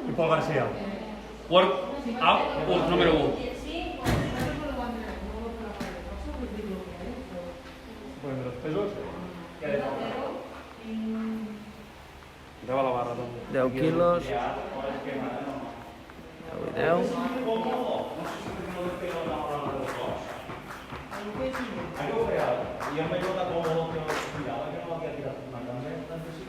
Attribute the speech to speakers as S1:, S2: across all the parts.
S1: Y Paul García.
S2: Work out número 1.
S1: Bueno, los pesos.
S2: Deu a la barra,
S3: 10 quilos. 10 i 10.
S1: Y yo me nota como que cuidaba que no había tirado una cámara tanto sí.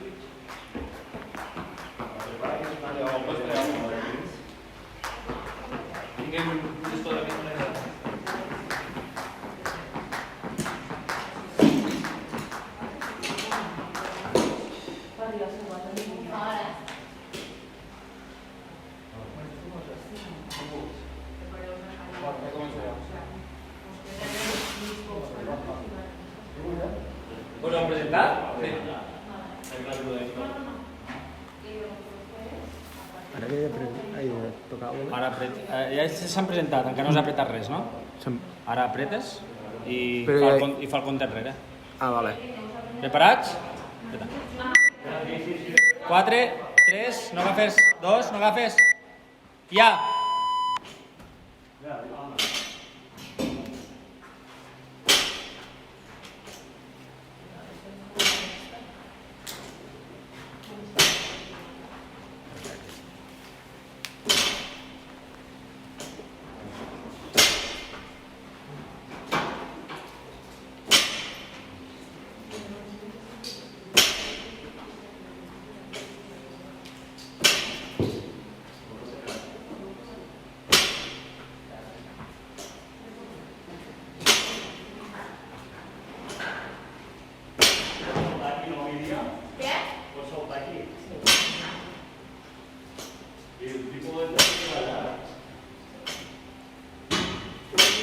S2: Tinguem un llistó de manera. Us heu presentat? Sí.
S3: Ara que he de tocar una.
S2: Ara ja s'han presentat, encara no s'ha apretat res, no? Ara apretes i fa el compte enrere.
S3: Ah, vale.
S2: Preparats? 4, 3, no agafes, 2, no agafes. Ja!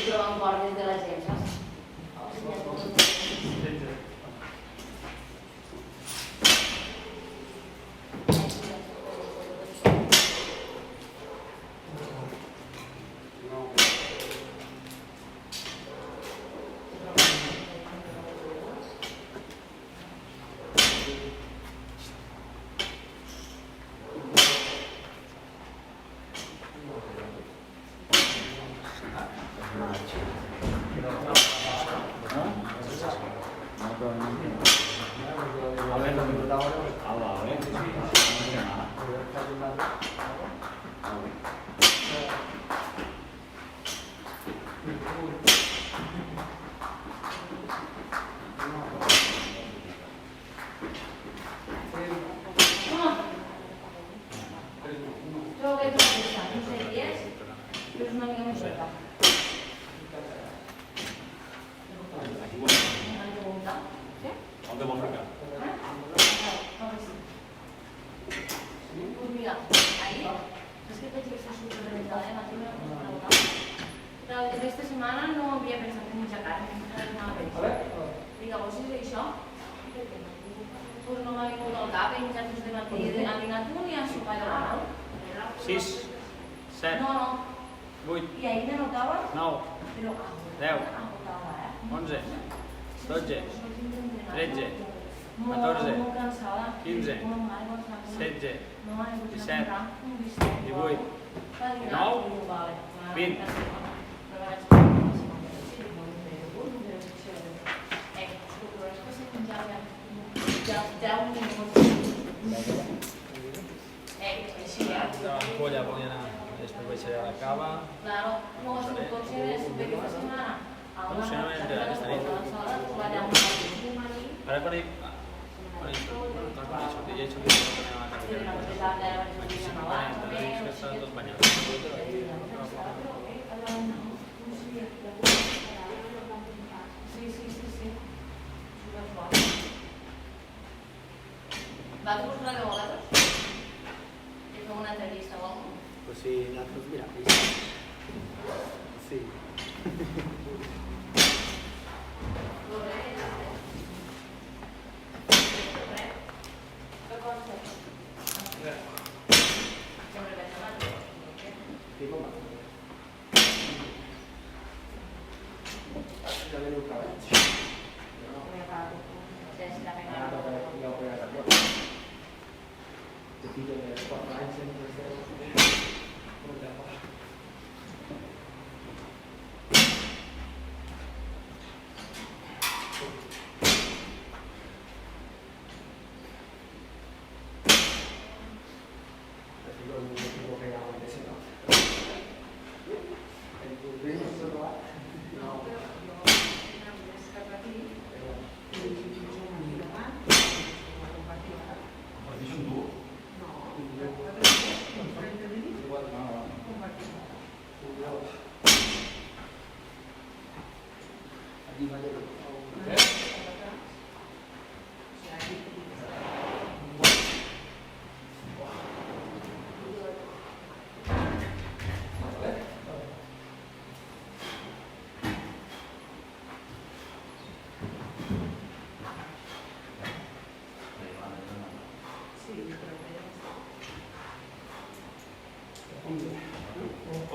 S4: Troben guàrdies de la gent, saps? Trobo que t'ho no sé qui és, però és una mica més certa.
S2: On te vol ficar?
S4: Pues mira, ahí, es que vaig estar superrebentada, matí me la preguntar. Però aquesta setmana no havia pensat en menjar carn, i llavors és això. Pues no m'ha vingut al cap, he menjat des de matí, a dinar-te ni a sopar de la
S2: 6, 7,
S4: No, no.
S2: 8,
S4: I ahir me notava,
S2: 9,
S4: però
S2: 10, 11, 12, 13, 14, 15, 16, 17, 18, 19, 20. Voy a después voy a ir a la cava.
S4: Claro, no, si el coche es de esta semana.
S2: No sé, no me he enterado, está bien. Ahora con el... Con el... Con eso, que ya he hecho que no tenía la carretera. Aquí sí me ponen, tenéis que estar todos bañados.
S4: Sí. ¿Vas a buscar de abogados? ¿Te fue una entrevista o algo?
S3: Pues sí, nosotros mira. Sí. fill de 4 anys en universitat.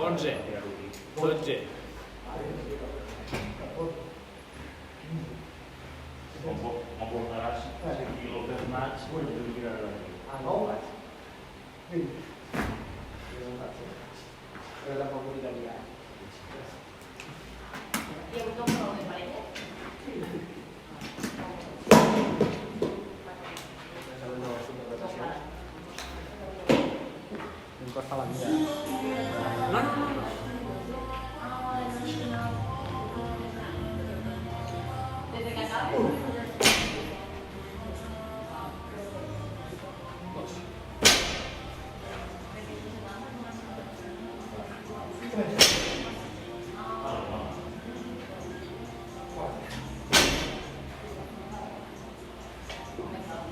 S2: Onze, 12.
S1: M'aportaràs 5 quilos de nats i jo li tiraré la llei.
S3: Ah, no? Vinga. Però tampoc ho diria.
S4: Hi ha hagut un prou de parella?
S3: Em costa la vida.
S2: No, no, no.
S4: Desde que acabes.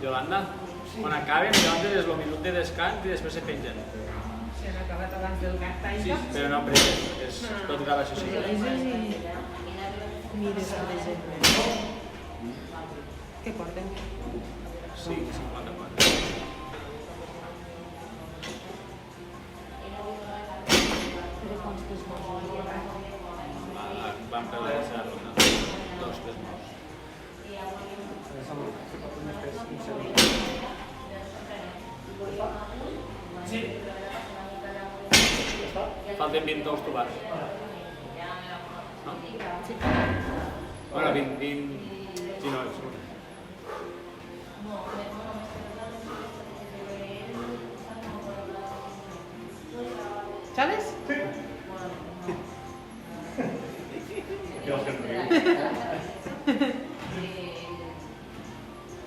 S2: Yolanda, quan acaben, llavors és el minut de descans i després se pengen.
S5: Si han acabat abans del gat
S2: Sí,
S5: taika,
S2: però no, però és tot gravació sí.
S5: realises i mires el desembre. Què porten?
S2: Sí, 54.
S5: Però quants teus morts hi ha?
S2: Van perdre la seva ronda. 2, 3 morts. Falten 20 ous trobats. No? Bueno, 20... Sí, no, és...
S5: ¿Sabes?
S1: Què vols que et riu?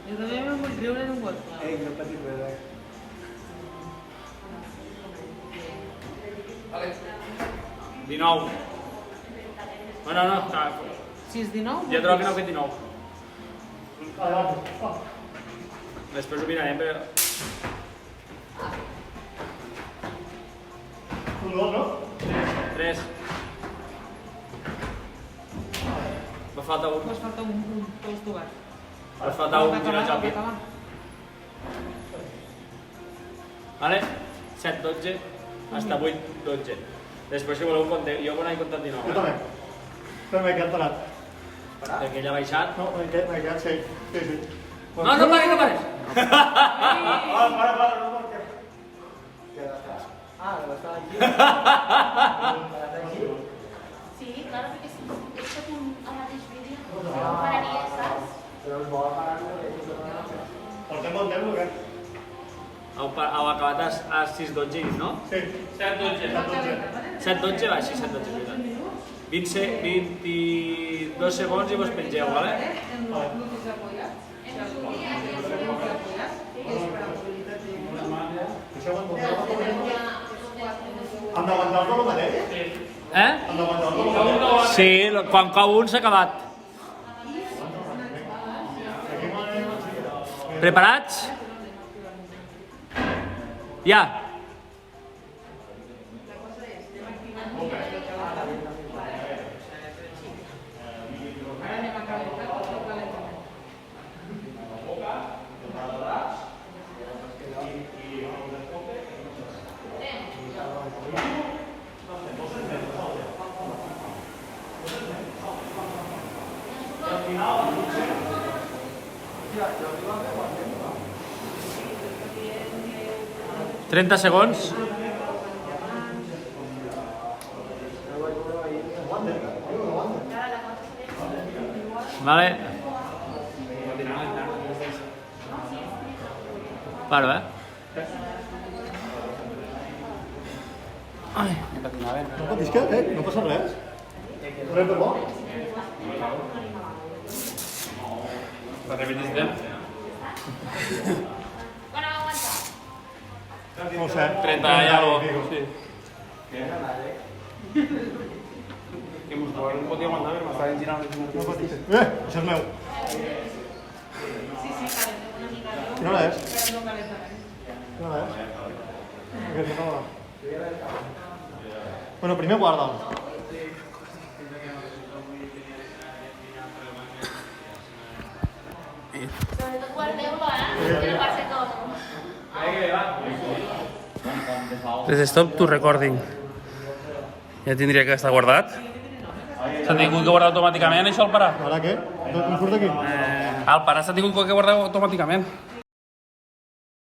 S5: Jo també me vull riure en un got.
S3: Ei, no patis res,
S2: Vale. 19. Bueno, no, clar,
S5: Si és 19,
S2: ja trobo que no he fet 19.
S1: Ah,
S2: Després ho mirarem, però...
S1: un dos, no?
S2: 3. Me falta un.
S5: Pues falta un tous tobat.
S2: Me falta un, si no ja el Vale? 7, 12, hasta 8, 12. Després, si voleu, jo quan he comptat 19.
S1: Jo també. Però m'he quedat parat.
S2: Perquè ella ha baixat.
S1: No, m'he quedat, sí. Sí, sí.
S2: No, no pares, no pares!
S1: Para, no, perquè...
S3: Ah, de l'estar aquí.
S4: Sí, claro, perquè si és tot un al mateix vídeo, no pararia, saps?
S3: Però us vol parar-me.
S1: Portem bon temps, o què?
S2: Heu acabat a 6-12, no?
S1: Sí.
S2: 7-12. 7-12, va, sí, 7-12, veritat. 22 segons i vos pengeu, vale?
S5: En los glúteos apoyats. En los glúteos apoyats. És per autoritat de...
S1: Això ho hem d'aguantar tot el mateix?
S2: Eh?
S1: Hem d'aguantar tot el mateix?
S2: Sí, quan cau un s'ha acabat. Preparats? Ja.
S5: Ara anem a calentar tot el calentament.
S2: 30 segons. Vale. Paro, Ai, me patinava.
S3: No patisca, no passa res. Res de bo.
S2: La repetistem.
S4: Bueno, aguanta.
S3: No ho sé.
S2: 30 i algo. Sí. Que mos podia aguantar, però m'estaven girant les
S3: No patisca. Això és meu.
S5: Sí, sí, calenta una mica.
S3: Quina hora és?
S5: Però no calenta res.
S3: Quina hora és? Aquesta hora. Bueno, primer guarda'l.
S4: Sobretot guardeu-lo, que no passa com.
S2: Press stop to recording. Ja tindria que estar guardat. S'ha tingut que guardar automàticament, això, al parar?
S3: Ara què? Com surt d'aquí?
S2: Al parar s'ha tingut que guardar automàticament.